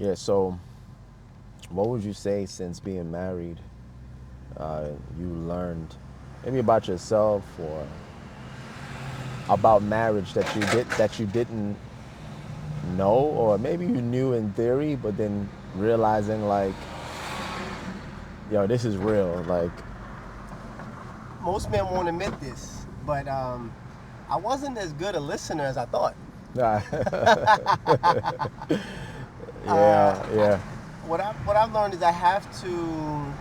Yeah. So, what would you say since being married, you learned maybe about yourself or about marriage that you didn't know, or maybe you knew in theory, but then realizing like, yo, this is real. Like, Most men won't admit this, but I wasn't as good a listener as I thought. yeah, uh, yeah, what I've learned is I have to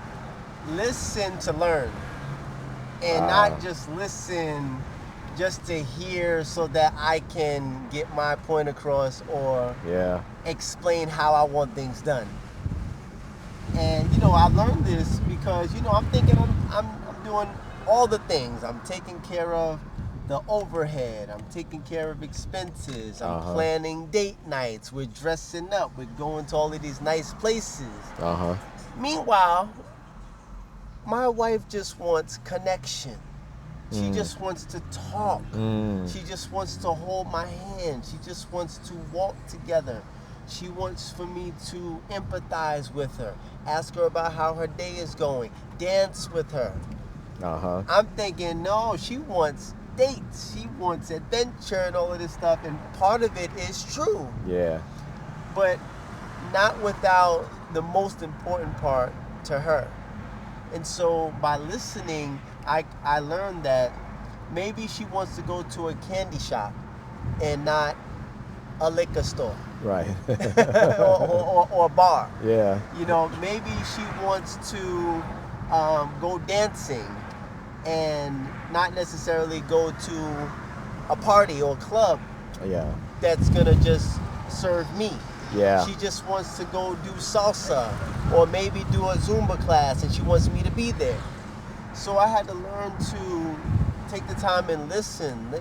listen to learn, and not just listen just to hear so that I can get my point across or yeah, explain how I want things done. And I learned this because I'm thinking I'm doing all the things. I'm taking care of the overhead. I'm taking care of expenses. I'm uh huh, planning date nights. We're dressing up. We're going to all of these nice places. uh huh, Meanwhile, my wife just wants connection. She just wants to talk. She just wants to hold my hand. She just wants to walk together. She wants for me to empathize with her, ask her about how her day is going, dance with her. uh huh, I'm thinking, no, she wants dates. She wants adventure and all of this stuff. And part of it is true, yeah, but not without the most important part to her. And so by listening, I learned that maybe she wants to go to a candy shop and not a liquor store right, or a bar. yeah, Maybe she wants to go dancing and not necessarily go to a party or club yeah, that's gonna just serve me. yeah, She just wants to go do salsa or maybe do a Zumba class and she wants me to be there. So I had to learn to take the time and listen.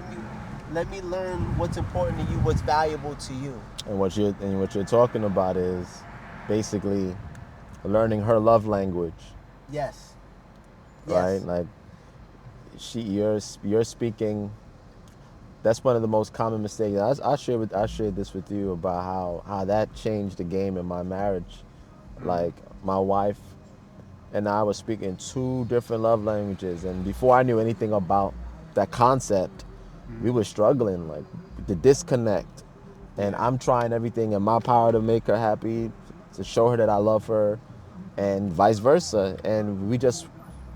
Let me learn what's important to you, what's valuable to you. and what you're talking about is basically learning her love language, Yes. right? Yes. Like, you're speaking. That's one of the most common mistakes. I shared this with you about how that changed the game in my marriage. Like, my wife and I was speaking two different love languages, and before I knew anything about that concept, we were struggling, like, the disconnect. And Yeah. I'm trying everything in my power to make her happy, to show her that I love her, and vice versa. And we just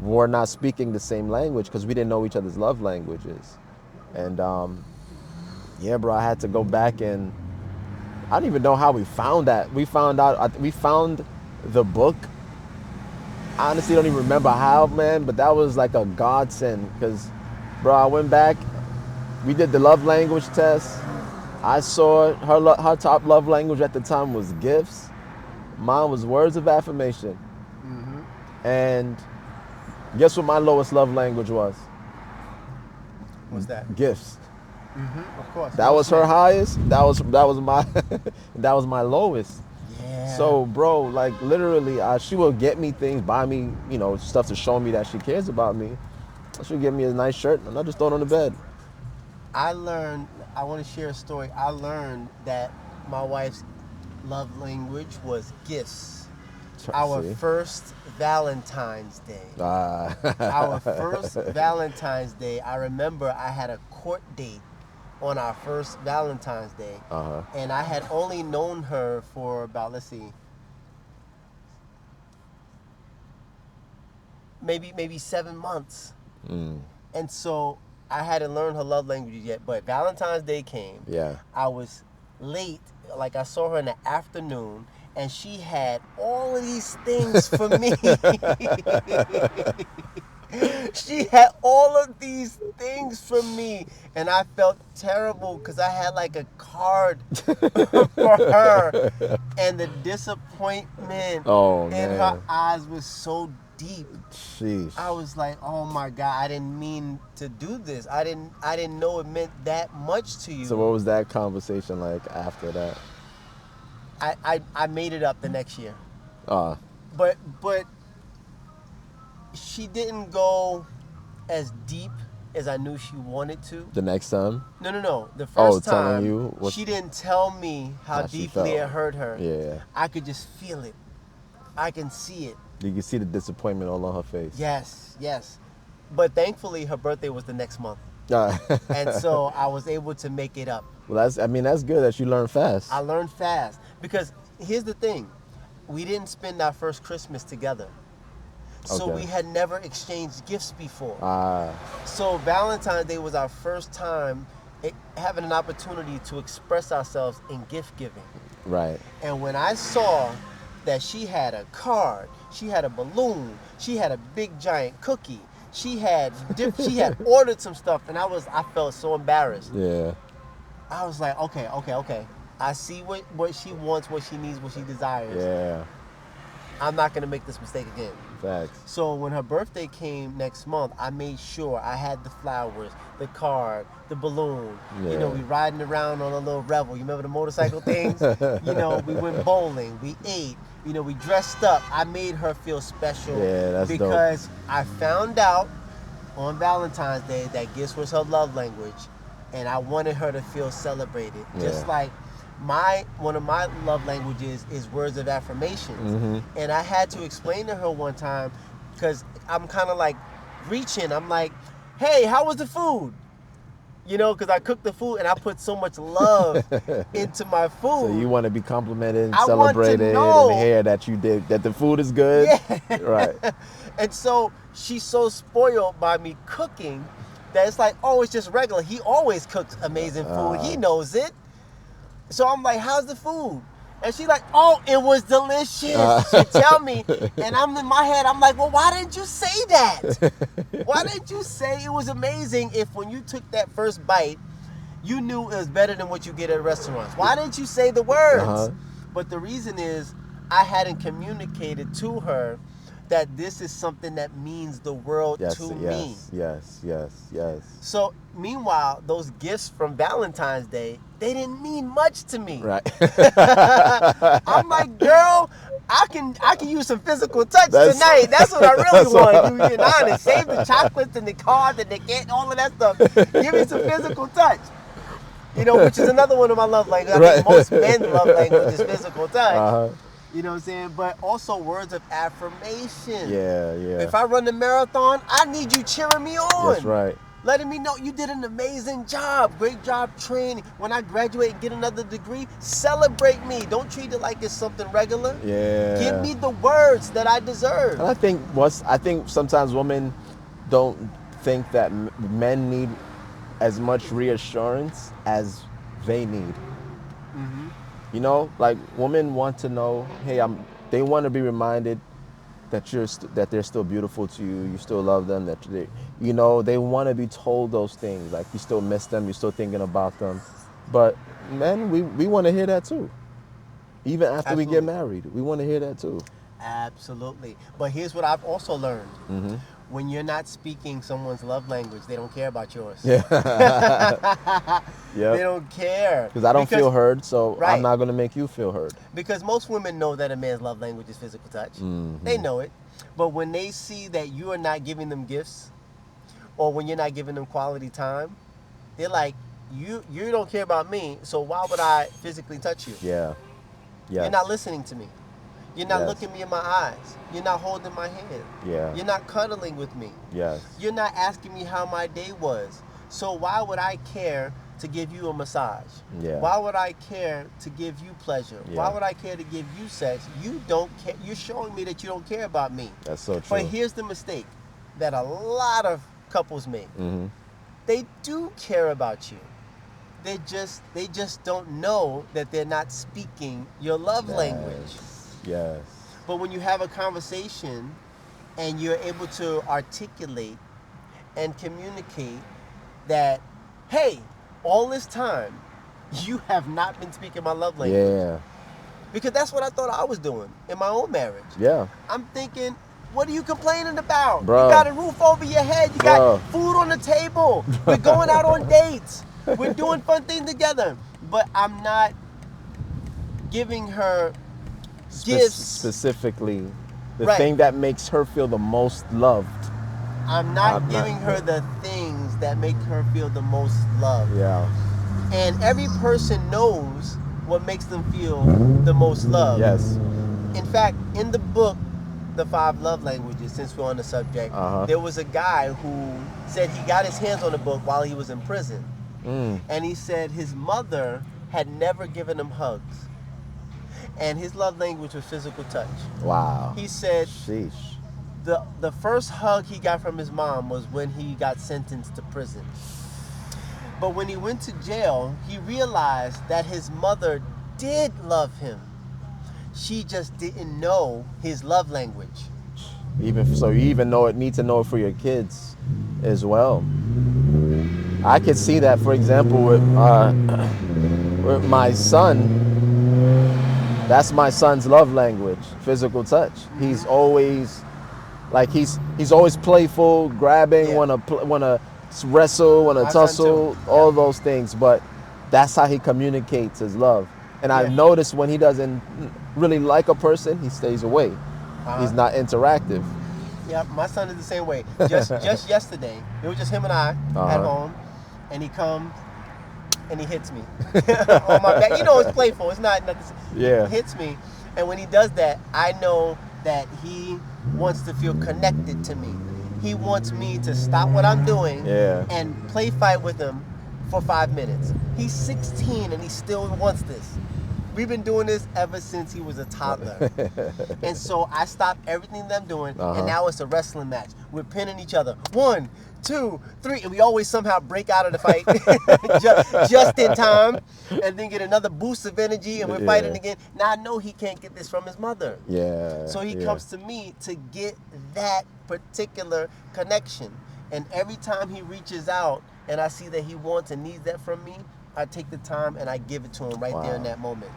were not speaking the same language because we didn't know each other's love languages. And yeah, bro, I had to go back, and I don't even know how we found that. We found the book. I honestly don't even remember how, man, but that was like a godsend because, bro, I went back. We did the love language test. I saw her top love language at the time was gifts. Mine was words of affirmation. Mm-hmm. And guess what my lowest love language was? What's that? Gifts. Mm-hmm. Of course. That was Most her men. highest. That was my that was my lowest. Yeah. So, bro, like, literally, she will get me things, buy me, stuff to show me that she cares about me. She'll give me a nice shirt, and I'll just throw it on the bed. I want to share a story. I learned that my wife's love language was gifts. Our See, first Valentine's Day. uh, Our first Valentine's Day, I remember I had a court date on our first Valentine's Day. uh-huh. And I had only known her for about, let's see, maybe 7 months. Mm, And so I hadn't learned her love language yet. But Valentine's Day came. yeah. I was late. Like, I saw her in the afternoon, and she had all of these things for me. She had all of these things for me, and I felt terrible because I had like a card for her, and the disappointment Oh, in her man. eyes was so deep. I Sheesh. was like, "Oh my God, I didn't mean to do this. I didn't know it meant that much to So you." what was that conversation like after that? I made it up the next year, Uh, but she didn't go as deep as I knew she wanted to. The next time? No. The Oh, first telling time, you what she didn't tell me how she deeply felt. it hurt her. Yeah. I could just feel it. I can see it. You can see the disappointment all on her face. Yes. But thankfully, her birthday was the next month. Uh, And so I was able to make it up. well, that's good that you learn fast. I learned fast. Because here's the thing. We didn't spend our first Christmas together. So Okay. we had never exchanged gifts before. Ah, So Valentine's Day was our first time having an opportunity to express ourselves in gift giving. right. And when I saw that she had a card, she had a balloon, she had a big giant cookie, she had ordered some stuff, and I felt so embarrassed. Yeah. I was like, okay. I see what she wants, what she needs, what she desires. Yeah. I'm not gonna make this mistake again. Facts. So when her birthday came next month, I made sure I had the flowers, the card, the balloon. Yeah. You know, we riding around on a little Revel. You remember the motorcycle things? You know, we went bowling, we ate, you know, we dressed up. I made her feel special. Yeah, that's dope. because I found out on Valentine's Day that gifts was her love language, and I wanted her to feel celebrated. Just Yeah. like one of my love languages is words of affirmations. Mm-hmm. And I had to explain to her one time, because I'm kind of like reaching. I'm like, hey, how was the food? You know, because I cooked the food and I put so much love into my food. So you want to be complimented and I want to celebrated know. and hear that that the food is good. Yeah. Right. And so she's so spoiled by me cooking that it's like, oh, it's just regular. He always cooks amazing food. He knows it. So I'm like, how's the food? And she's like, oh, it was delicious. She tell me, and I'm in my head, I'm like, well, why didn't you say that? Why didn't you say it was amazing if when you took that first bite, you knew it was better than what you get at restaurants? Why didn't you say the words? Uh-huh. But the reason is I hadn't communicated to her that this is something that means the world to me. Yes. So meanwhile, those gifts from Valentine's Day, they didn't mean much to me. Right. I'm like, girl, I can use some physical touch tonight. That's what I really want. To be honest, save the chocolates and the cards and the cake, all of that stuff. Give me some physical touch. You know, which is another one of my love languages. I think most men's love language is physical touch. Uh-huh. You know what I'm saying? But also words of affirmation. Yeah. If I run the marathon, I need you cheering me on. That's right. Letting me know you did an amazing job. Great job training. When I graduate and get another degree, celebrate me. Don't treat it like it's something regular. Yeah. Give me the words that I deserve. And I think sometimes women don't think that men need as much reassurance as they need. Mm-hmm. You know, like women want to know, hey, they want to be reminded that that they're still beautiful to you, you still love them, that they want to be told those things, like you still miss them, you're still thinking about them. But men, we want to hear that too. Even after we get married, we want to hear that too. Absolutely. But here's what I've also learned. Mm-hmm. When you're not speaking someone's love language, they don't care about yours. Yeah. They don't care. Because I don't feel heard, so right. I'm not going to make you feel heard. Because most women know that a man's love language is physical touch. Mm-hmm. They know it. But when they see that you are not giving them gifts, or when you're not giving them quality time, they're like, you don't care about me, so why would I physically touch you? Yeah. Yes. You're not listening to me. You're not Yes. looking me in my eyes. You're not holding my hand. Yeah. You're not cuddling with me. Yes. You're not asking me how my day was. So why would I care to give you a massage? Yeah. Why would I care to give you pleasure? Yeah. Why would I care to give you sex? You don't care. You're showing me that you don't care about me. That's so true. But here's the mistake that a lot of couples make. Mm-hmm. They do care about you. They just don't know that they're not speaking your love language. Yes. But when you have a conversation and you're able to articulate and communicate that, hey, all this time, you have not been speaking my love language. Yeah. Because that's what I thought I was doing in my own marriage. Yeah. I'm thinking, what are you complaining about? Bro. You got a roof over your head. You got food on the table. We're going out on dates. We're doing fun things together. But I'm not giving her gifts. Specifically, the Right. thing that makes her feel the most loved. I'm not giving her the things that make her feel the most loved. Yeah. And every person knows what makes them feel the most loved. Yes. In fact, in the book, The 5 Love Languages, since we're on the subject, there was a guy who said he got his hands on the book while he was in prison. And he said his mother had never given him hugs. And his love language was physical touch. Wow. He said Sheesh. the first hug he got from his mom was when he got sentenced to prison. But when he went to jail, he realized that his mother did love him. She just didn't know his love language. Even so, you even need to know it for your kids as well. I could see that, for example, with my son. That's my son's love language, physical touch. He's always like he's always playful, grabbing, wanna wrestle, wanna tussle, all those things. But that's how he communicates his love. And I've noticed when he doesn't really like a person, he stays away. He's not interactive. Yeah, my son is the same way. Just yesterday, it was just him and I at home, and he comes and he hits me on my back. You know, it's playful. It's not nothing. Yeah. He hits me, and when he does that, I know that he wants to feel connected to me. He wants me to stop what I'm doing and play fight with him for 5 minutes. He's 16 and he still wants this. We've been doing this ever since he was a toddler. And so I stopped everything that I'm doing, and now it's a wrestling match. We're pinning each other. 1, 2, 3, and we always somehow break out of the fight just in time, and then get another boost of energy, and we're fighting again. Now I know he can't get this from his mother. Yeah. So he comes to me to get that particular connection. And every time he reaches out, and I see that he wants and needs that from me, I take the time and I give it to him right there in that moment.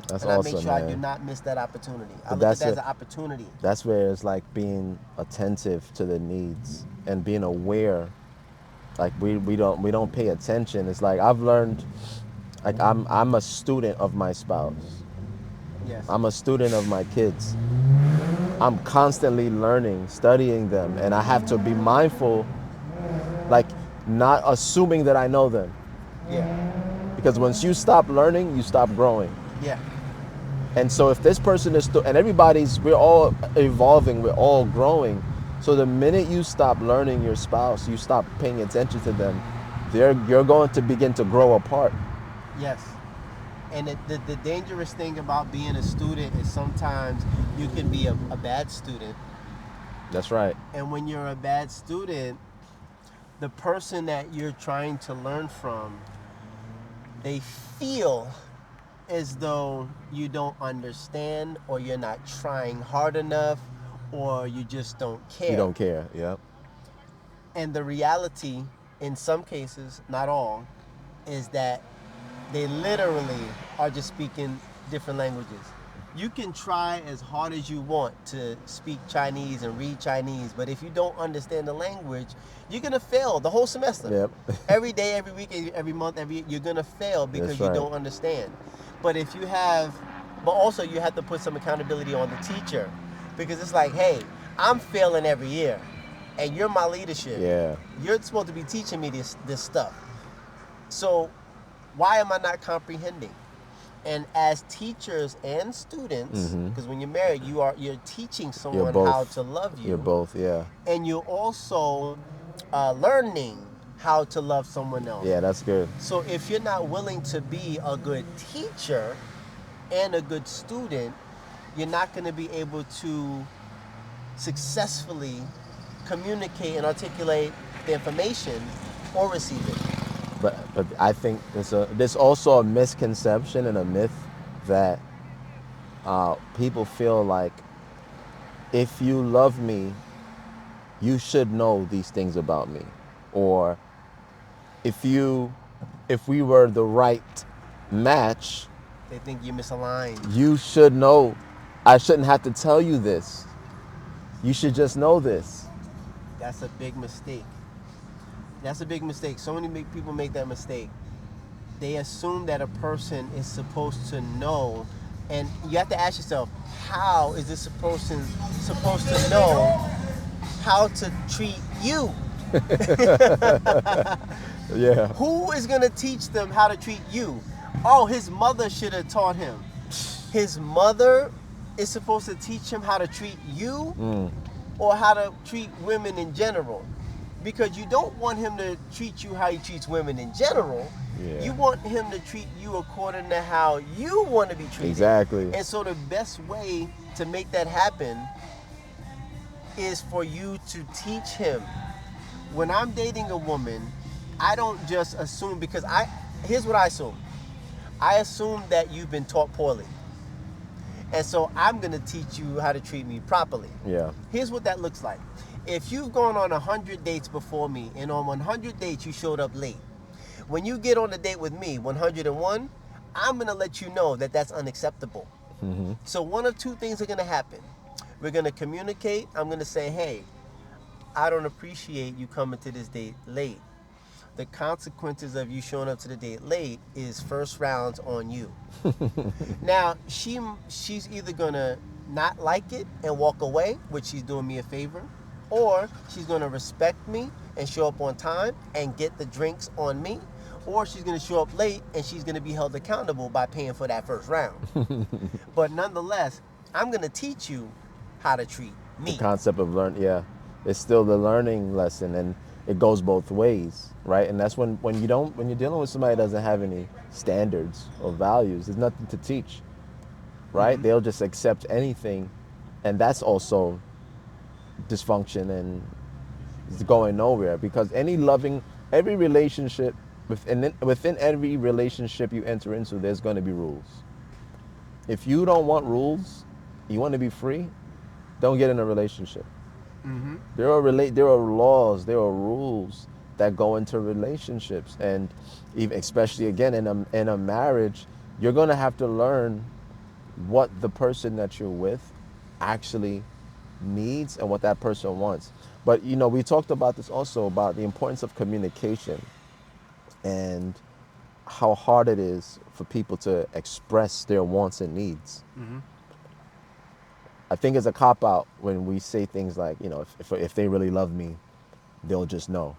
That's and awesome, I make sure man. I do not miss that opportunity. I But look at that as an opportunity. That's where it's like being attentive to the needs and being aware. Like we don't pay attention. It's like I've learned, like I'm a student of my spouse. Yes. I'm a student of my kids. I'm constantly learning, studying them, and I have to be mindful, like not assuming that I know them. Yeah. Because once you stop learning, you stop growing. Yeah. And so if this person is still, and we're all evolving, we're all growing. So the minute you stop learning your spouse, you stop paying attention to them, you're going to begin to grow apart. Yes. And the dangerous thing about being a student is sometimes you can be a bad student. That's right. And when you're a bad student, the person that you're trying to learn from, they feel as though you don't understand, or you're not trying hard enough, or you just don't care. You don't care, yep. And the reality, in some cases, not all, is that they literally are just speaking different languages. You can try as hard as you want to speak Chinese and read Chinese, but if you don't understand the language, you're gonna fail the whole semester. Yep. Every day, every week, every month, you're gonna fail because you don't understand. But if you but also you have to put some accountability on the teacher, because it's like, hey, I'm failing every year, and you're my leadership. Yeah. You're supposed to be teaching me this stuff. So why am I not comprehending? And as teachers and students, because when you're married, you're teaching someone how to love you. You're both, yeah. And you're also learning how to love someone else. Yeah, that's good. So if you're not willing to be a good teacher and a good student, you're not going to be able to successfully communicate and articulate the information or receive it. But I think there's also a misconception and a myth that people feel like if you love me, you should know these things about me, or if we were the right match, they think you're misaligned. You should know. I shouldn't have to tell you this. You should just know this. That's a big mistake. That's a big mistake. So many people make that mistake. They assume that a person is supposed to know, and you have to ask yourself, how is this person supposed to know how to treat you? Yeah. Who is going to teach them how to treat you? Oh, his mother should have taught him. His mother is supposed to teach him how to treat you or how to treat women in general. Because you don't want him to treat you how he treats women in general. Yeah. You want him to treat you according to how you want to be treated. Exactly. And so the best way to make that happen is for you to teach him. When I'm dating a woman, I don't just assume, because here's what I assume. I assume that you've been taught poorly. And so I'm going to teach you how to treat me properly. Yeah. Here's what that looks like. If you've gone on 100 dates before me, and on 100 dates you showed up late, when you get on a date with me, 101, I'm going to let you know that that's unacceptable. Mm-hmm. So one of two things are going to happen. We're going to communicate. I'm going to say, hey, I don't appreciate you coming to this date late. The consequences of you showing up to the date late is first rounds on you. Now, she's either going to not like it and walk away, which she's doing me a favor, or she's going to respect me and show up on time and get the drinks on me, or she's going to show up late and she's going to be held accountable by paying for that first round. But nonetheless, I'm going to teach you how to treat me. The concept of yeah, it's still the learning lesson, and it goes both ways, right? And that's when you're dealing with somebody that doesn't have any standards or values, there's nothing to teach, right? Mm-hmm. They'll just accept anything, and that's also dysfunction, and it's going nowhere, because every relationship, within every relationship you enter into, there's going to be rules. If you don't want rules, you want to be free, don't get in a relationship. Mm-hmm. There are laws, there are rules that go into relationships, and even especially again in a marriage, you're going to have to learn what the person that you're with actually needs and what that person wants. But we talked about this also, about the importance of communication and how hard it is for people to express their wants and needs. Mm-hmm. I think it's a cop-out when we say things like, if they really love me, they'll just know.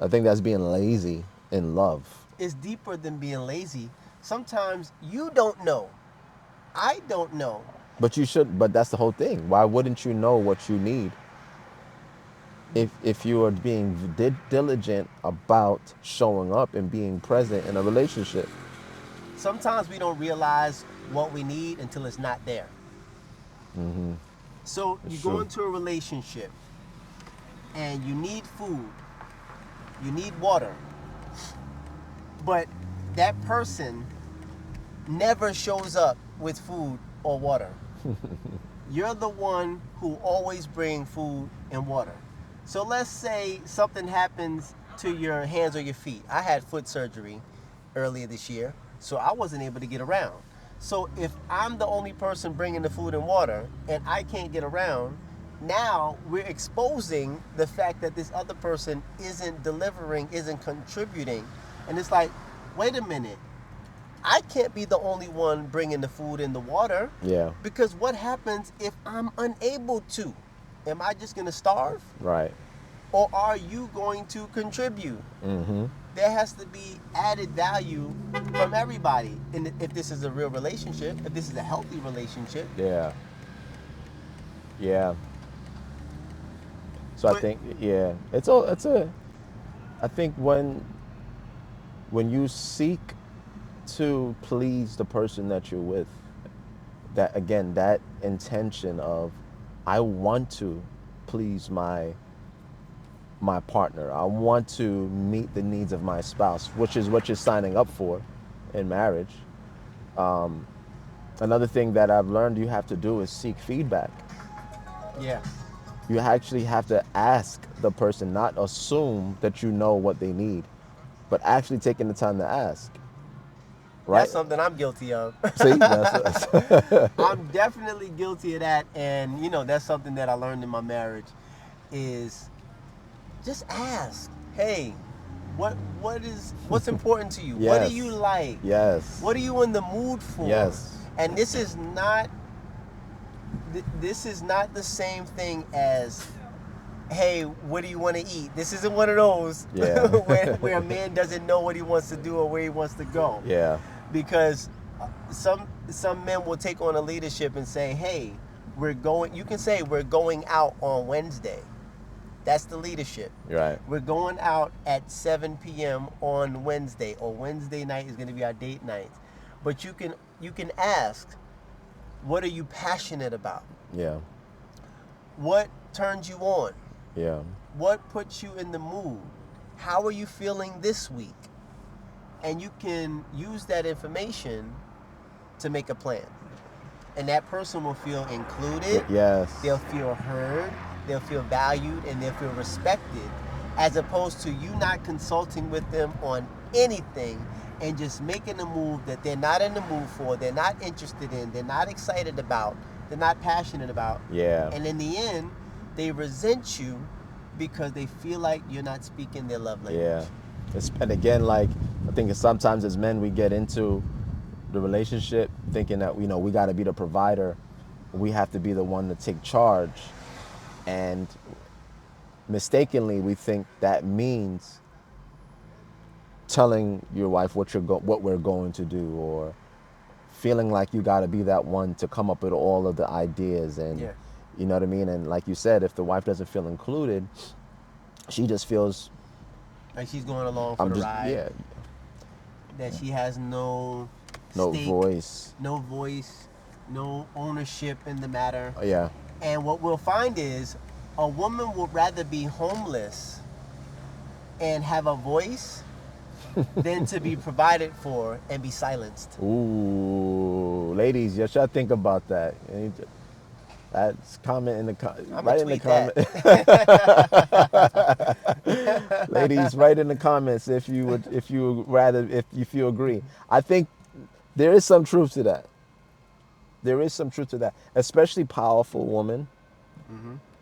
I think that's being lazy in love. It's deeper than being lazy. Sometimes you don't know. I don't know. But you should. But that's the whole thing. Why wouldn't you know what you need if you are being diligent about showing up and being present in a relationship? Sometimes we don't realize what we need until it's not there. Mm-hmm. So you go into a relationship and you need food, you need water, but that person never shows up with food or water. You're the one who always brings food and water. So let's say something happens to your hands or your feet. I had foot surgery earlier this year, so I wasn't able to get around. So if I'm the only person bringing the food and water and I can't get around, now we're exposing the fact that this other person isn't delivering, isn't contributing. And it's like, wait a minute, I can't be the only one bringing the food and the water. Yeah. Because what happens if I'm unable to? Am I just going to starve? Right. Or are you going to contribute? Mm-hmm. There has to be added value from everybody. And if this is a real relationship, if this is a healthy relationship. Yeah. Yeah. So I think, yeah, I think when you seek to please the person that you're with, that again, that intention of, I want to please my partner, I want to meet the needs of my spouse, which is what you're signing up for in marriage. Another thing that I've learned you have to do is seek feedback. Yeah. You actually have to ask the person, not assume that you know what they need, but actually taking the time to ask. Right? That's something I'm guilty of. See? I'm definitely guilty of that. And, that's something that I learned in my marriage is just ask. Hey, what's important to you? Yes. What do you like? Yes. What are you in the mood for? Yes. And this is not the same thing as hey, what do you want to eat? This isn't one of those Yeah. where a man doesn't know what he wants to do or where he wants to go. Yeah. Because some men will take on a leadership and say, hey, you can say we're going out on Wednesday. That's the leadership. Right. We're going out at 7 p.m. on Wednesday, or Wednesday night is going to be our date night. But you can ask, what are you passionate about? Yeah. What turns you on? Yeah. What puts you in the mood? How are you feeling this week? And you can use that information to make a plan. And that person will feel included. Yes. They'll feel heard. They'll feel valued, and they'll feel respected, as opposed to you not consulting with them on anything and just making a move that they're not in the mood for, they're not interested in, they're not excited about, they're not passionate about. Yeah. And in the end, they resent you because they feel like you're not speaking their love language. Yeah. And again, like, I think sometimes as men we get into the relationship thinking that, we got to be the provider. We have to be the one to take charge. And mistakenly, we think that means telling your wife what we're going to do, or feeling like you got to be that one to come up with all of the ideas. And Yeah. you know what I mean? And like you said, if the wife doesn't feel included, she just feels Like she's going along for the ride. Yeah, That she has no stake, voice. no voice, no ownership in the matter. Yeah. And what we'll find is a woman would rather be homeless and have a voice than to be provided for and be silenced. Ooh, ladies, you should think about that. That's comment in the I'ma in the tweet comment. Ladies, write in the comments if you agree. I think there is some truth to that. There is some truth to that, especially powerful woman,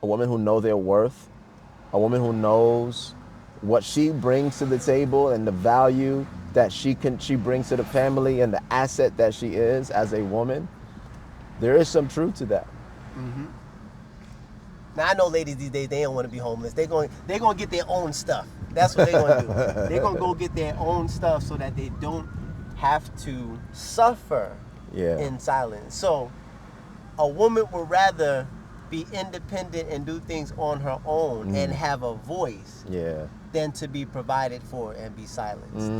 a woman who knows their worth, a woman who knows what she brings to the table and the value that she brings to the family and the asset that she is as a woman. There is some truth to that. Now I know ladies these days, they don't want to be homeless. They're going to get their own stuff. That's what they're going to do. They're going to go get their own stuff so that they don't have to suffer in silence. So a woman would rather be independent and do things on her own and have a voice than to be provided for and be silenced.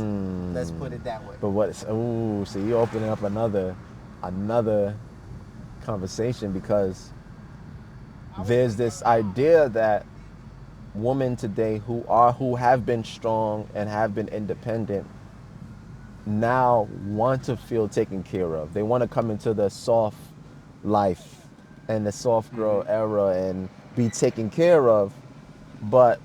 Let's put it that way. But so you're opening up another conversation, because there's this idea that women today who have been strong and have been independent now want to feel taken care of. They want to come into the soft life and the soft girl era and be taken care of, but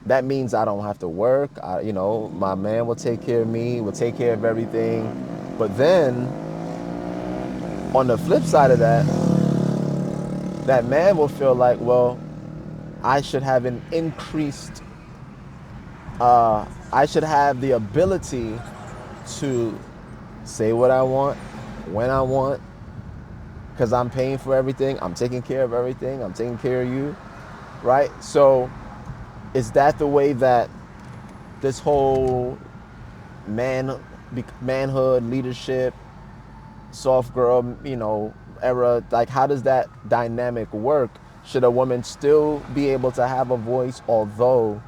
that means I don't have to work. My man will take care of me, will take care of everything. But then on the flip side of that, that man will feel like, well, I should have an increased, I should have the ability to say what I want, when I want, because I'm paying for everything, I'm taking care of everything, I'm taking care of you, right? So is that the way that this whole manhood, leadership, soft girl, era, like, how does that dynamic work? Should a woman still be able to have a voice although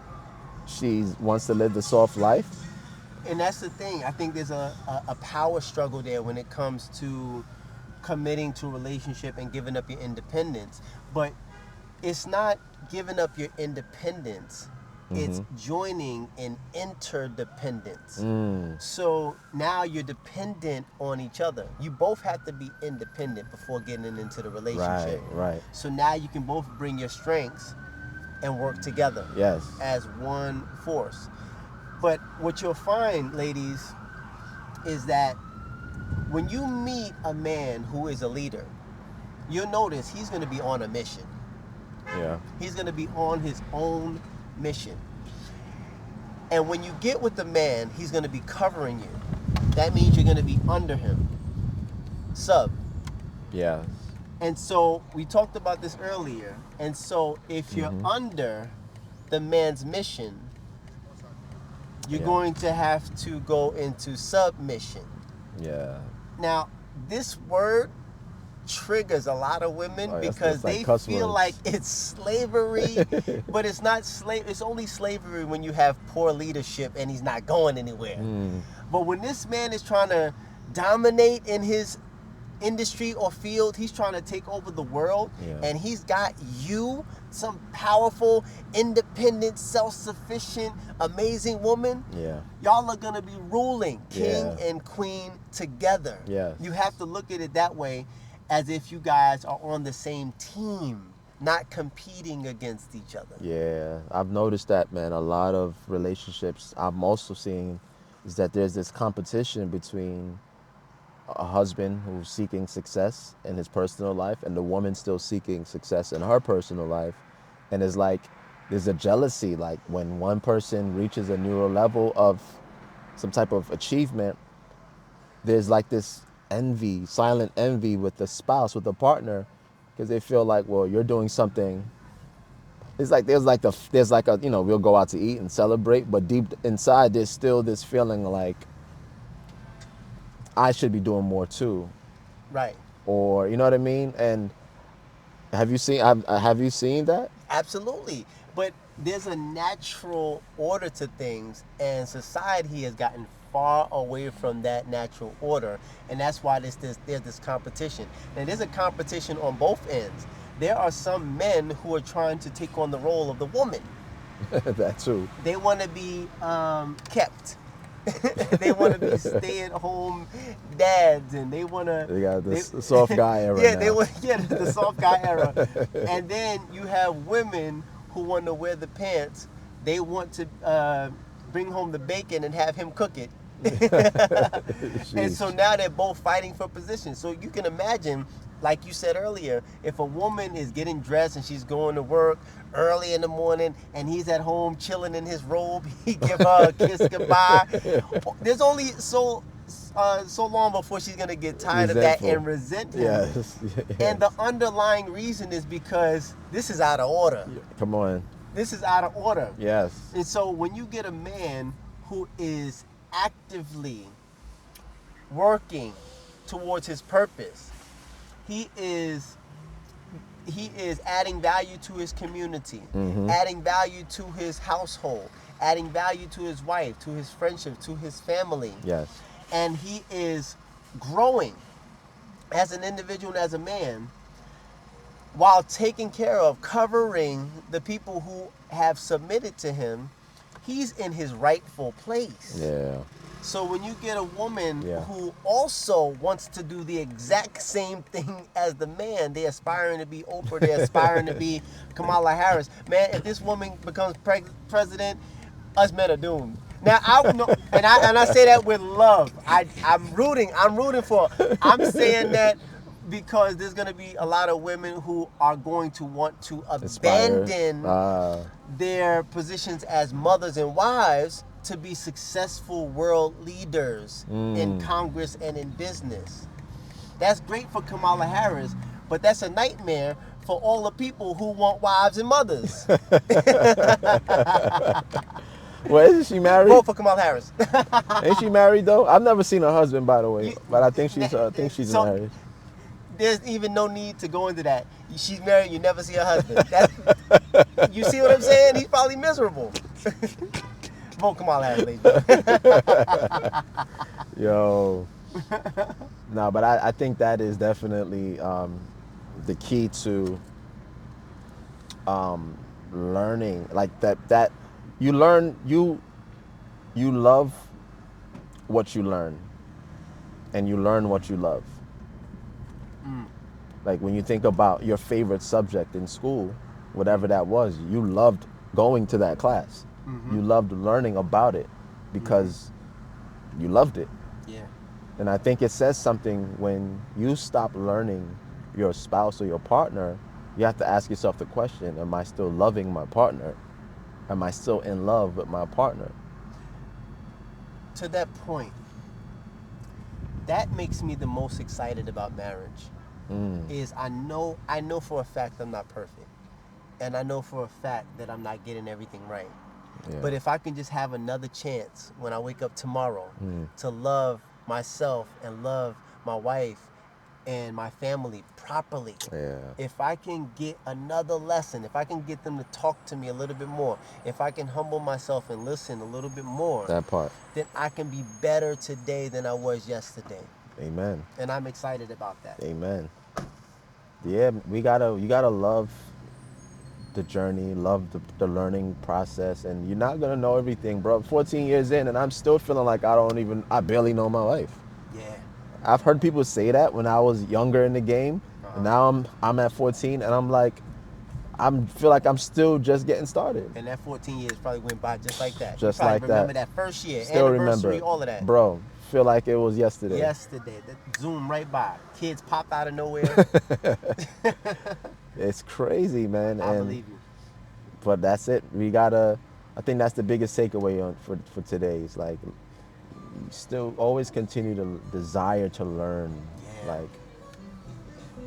she wants to live the soft life? And that's the thing. I think there's a power struggle there when it comes to committing to a relationship and giving up your independence. But it's not giving up your independence. It's joining in interdependence. So now you're dependent on each other. You both have to be independent before getting into the relationship. Right. So now you can both bring your strengths and work together as one force. But what you'll find, ladies, is that when you meet a man who is a leader, you'll notice he's going to be on a mission. Yeah. He's going to be on his own mission. And when you get with the man, he's going to be covering you. That means you're going to be under him. Sub. Yeah. And so we talked about this earlier. And so if you're under the man's mission, you're Yeah. going to have to go into submission. Yeah. Now, this word triggers a lot of women Oh, because that's like they cuss feel words. like it's slavery, but it's not slave. It's only slavery when you have poor leadership and he's not going anywhere. But when this man is trying to dominate in his industry or field, he's trying to take over the world, Yeah. and he's got you, some powerful, independent, self-sufficient, amazing woman. Yeah. Y'all are gonna be ruling, king Yeah. and queen together. Yes. You have to look at it that way, as if you guys are on the same team, not competing against each other. Yeah, I've noticed that, man. A lot of relationships I'm also seeing is that there's this competition between a husband who's seeking success in his personal life and the woman still seeking success in her personal life. And it's like there's a jealousy, like when one person reaches a newer level of some type of achievement, there's like this envy, silent envy with the spouse, with the partner, because they feel like, well, you're doing something. It's like there's like a, we'll go out to eat and celebrate, but deep inside there's still this feeling like I should be doing more too, Right. or you know what I mean. And have you seen that? Absolutely. But there's a natural order to things, and society has gotten far away from that natural order, and that's why there's this competition. And there's a competition on both ends. There are some men who are trying to take on the role of the woman. That too. They want to be kept. They want to be stay-at-home dads, and they want to. They got this soft guy era Yeah, now. they want. Yeah, the soft guy era. And then you have women who want to wear the pants. They want to bring home the bacon and have him cook it. And so now they're both fighting for position. So you can imagine, like you said earlier, if a woman is getting dressed and she's going to work early in the morning and he's at home chilling in his robe, he give her a kiss goodbye. There's only so long before she's gonna get tired of that and resent him. Yes. And the underlying reason is because this is out of order. Come on. This is out of order. Yes. And so when you get a man who is actively working towards his purpose, he is adding value to his community, adding value to his household, adding value to his wife, to his friendship, to his family. Yes. And he is growing as an individual and as a man, while taking care of, covering the people who have submitted to him. He's in his rightful place. Yeah. So when you get a woman Yeah. who also wants to do the exact same thing as the man, they're aspiring to be Oprah, they're aspiring to be Kamala Harris. Man, if this woman becomes president, us men are doomed. Now I know, and I say that with love. I'm rooting for her. I'm saying that because there's going to be a lot of women who are going to want to abandon their positions as mothers and wives to be successful world leaders in Congress and in business. That's great for Kamala Harris, but that's a nightmare for all the people who want wives and mothers. Well, isn't she married? Vote for Kamala Harris. Ain't she married though? I've never seen her husband, by the way, but I think she's So- married. There's even no need to go into that. She's married, you never see her husband. You see what I'm saying? He's probably miserable. Vote Kamala Harris, ladies. Yo. No, but I think that is definitely the key to learning. Like that you learn, you love what you learn, and you learn what you love. Like when you think about your favorite subject in school, whatever that was, you loved going to that class. You loved learning about it because you loved it. Yeah. And I think it says something when you stop learning your spouse or your partner. You have to ask yourself the question, am I still loving my partner? Am I still in love with my partner? To that point, that makes me the most excited about marriage. is I know for a fact I'm not perfect, and I know for a fact that I'm not getting everything right. Yeah. But if I can just have another chance when I wake up tomorrow to love myself and love my wife and my family properly, Yeah. if I can get another lesson, if I can get them to talk to me a little bit more, if I can humble myself and listen a little bit more, That part. then I can be better today than I was yesterday. Amen. And I'm excited about that. Amen. Yeah, you gotta love the journey, love the learning process, and you're not gonna know everything, bro. 14 years in, and I'm still feeling like I barely know my wife. Yeah. I've heard people say that when I was younger in the game, and Uh-huh. now I'm at 14, and I'm like, feel like I'm still just getting started. And that 14 years probably went by just like that. You Just probably like remember that. that first year, Still anniversary, remember, all of that. bro. Feel like it was yesterday. Yesterday, that zoom right by. Kids popped out of nowhere. It's crazy, man. I And believe you. but that's it. We gotta. I think that's the biggest takeaway for today. It's like still always continue to desire to learn. Yeah. Like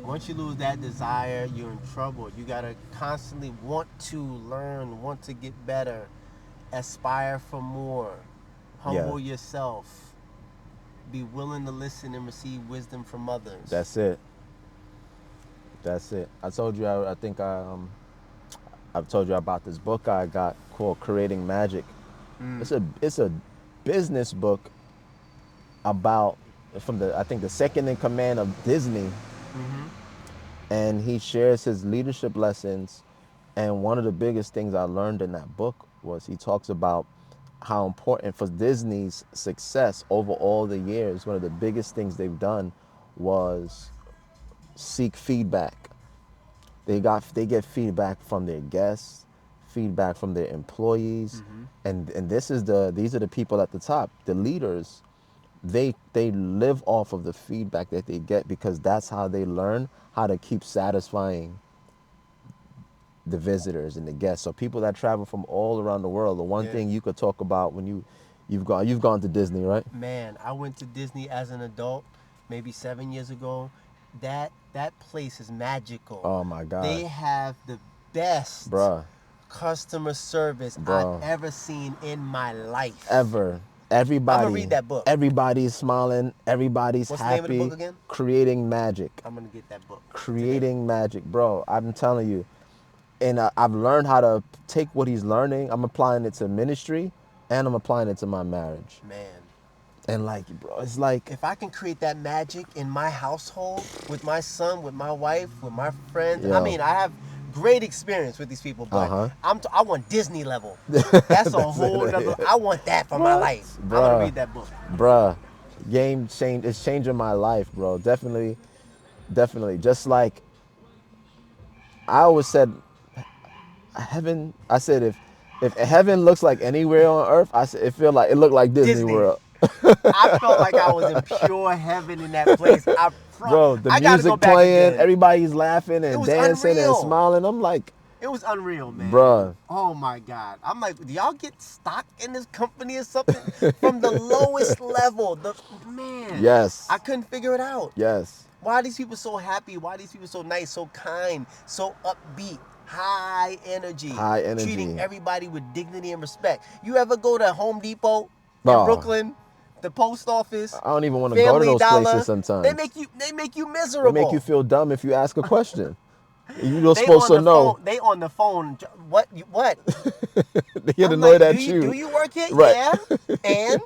Once you lose that desire, you're in trouble. You gotta constantly want to learn, want to get better, aspire for more, humble yourself, be willing to listen and receive wisdom from others. that's it. That's it. I told you. I think I've told you about this book I got called Creating Magic. It's a business book about from the I think the second in command of Disney, and he shares his leadership lessons. And one of the biggest things I learned in that book was he talks about how important for Disney's success over all the years. One of the biggest things they've done was seek feedback. They get feedback from their guests, feedback from their employees, and these are the people at the top, the leaders. They live off of the feedback that they get because that's how they learn how to keep satisfying the visitors and the guests. So people that travel from all around the world. The one Yeah. thing you could talk about when you've gone to Disney, right? Man, I went to Disney as an adult, maybe 7 years ago. That place is magical. Oh my God. They have the best Bruh. customer service Bro. I've ever seen in my life. Ever. Everybody. I'ma read that book. Everybody's smiling. Everybody's What's the happy. name of the book again? Creating magic. I'm gonna get that book. Creating magic, bro. I'm telling you. And I've learned how to take what he's learning. I'm applying it to ministry, and I'm applying it to my marriage. Man, And like, bro, it's like, if I can create that magic in my household with my son, with my wife, with my friends. Yeah. I mean, I have great experience with these people, but Uh-huh. I want Disney level. That's a whole other. I want that for my life. I'm Bruh. gonna read that book. bruh, game change. It's changing my life, bro. Definitely, definitely. Just like I always said, heaven. I said if heaven looks like anywhere on earth, I said it looked like Disney World. I felt like I was in pure heaven in that place. Bro, the I gotta go music back playing, again. everybody's laughing and was dancing unreal. and smiling. I'm like, It was unreal, man. Bruh. Oh my God. I'm like, do y'all get stock in this company or something? From the lowest level. Man. Yes. I couldn't figure it out. yes, Why are these people so happy? Why are these people so nice, so kind, so upbeat? High energy. High energy. Treating everybody with dignity and respect. You ever go to Home Depot in Oh. Brooklyn? The post office? I don't even want to go to those Dollar, places sometimes. They make you miserable. They make you feel dumb if you ask a question. You're They supposed on to the know. phone- they on the phone. What? They get I'm annoyed like, at you. Do you work here? Right. Yeah. And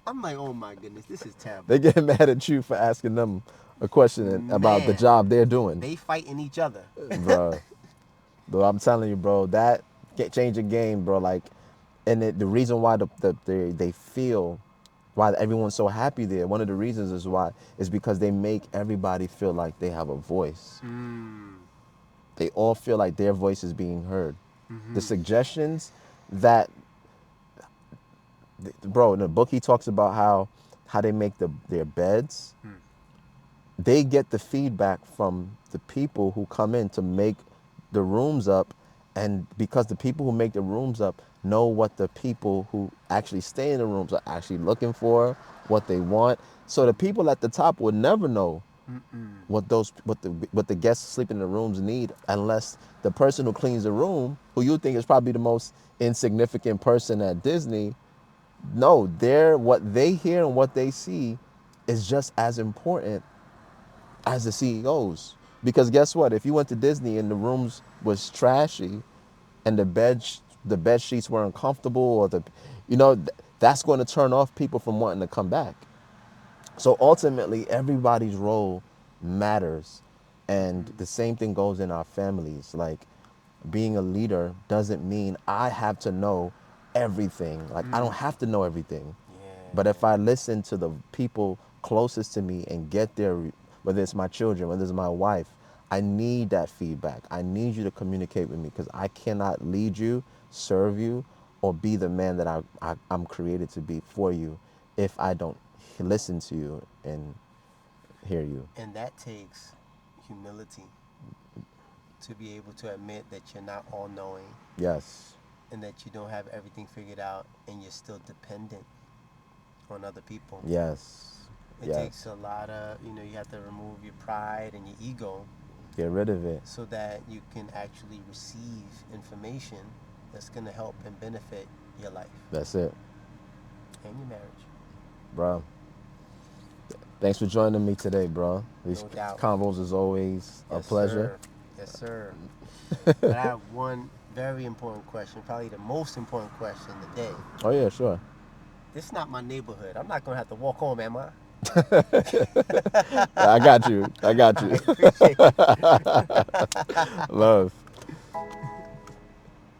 I'm like, oh my goodness, this is terrible. They get mad at you for asking them a question about the Man. job they're doing. They fighting each other. Bro. But I'm telling you, bro, that change the game, bro. Like, and the reason why they feel why everyone's so happy there. One of the reasons is because they make everybody feel like they have a voice. They all feel like their voice is being heard. The suggestions that, bro, in the book he talks about how they make their beds. They get the feedback from the people who come in to make the rooms up, and because the people who make the rooms up know what the people who actually stay in the rooms are actually looking for, what they want. So the people at the top would never know what the guests sleeping in the rooms need, unless the person who cleans the room, who you think is probably the most insignificant person at Disney, no, what they hear and what they see is just as important as the CEOs. Because guess what? If you went to Disney and the rooms was trashy, and the bed sheets were uncomfortable, or that's going to turn off people from wanting to come back. So ultimately, everybody's role matters. And the same thing goes in our families. Like, being a leader doesn't mean I have to know everything. Like, I don't have to know everything. But if I listen to the people closest to me and get their, whether it's my children, whether it's my wife, I need that feedback. I need you to communicate with me, because I cannot lead you, serve you, or be the man that I'm created to be for you if I don't listen to you and hear you. And that takes humility to be able to admit that you're not all knowing Yes. and that you don't have everything figured out and you're still dependent on other people. Yes. It Yes. takes a lot of, you have to remove your pride and your ego Get rid of it. so that you can actually receive information that's going to help and benefit your life That's it, and your marriage. bro. Thanks for joining me today, bro. These No doubt. combos is always a pleasure. Sir. Yes, sir. But I have one very important question, probably the most important question today. Oh yeah, sure. This is not my neighborhood. I'm not going to have to walk home, am I? I got you. I got I you. appreciate it. Love.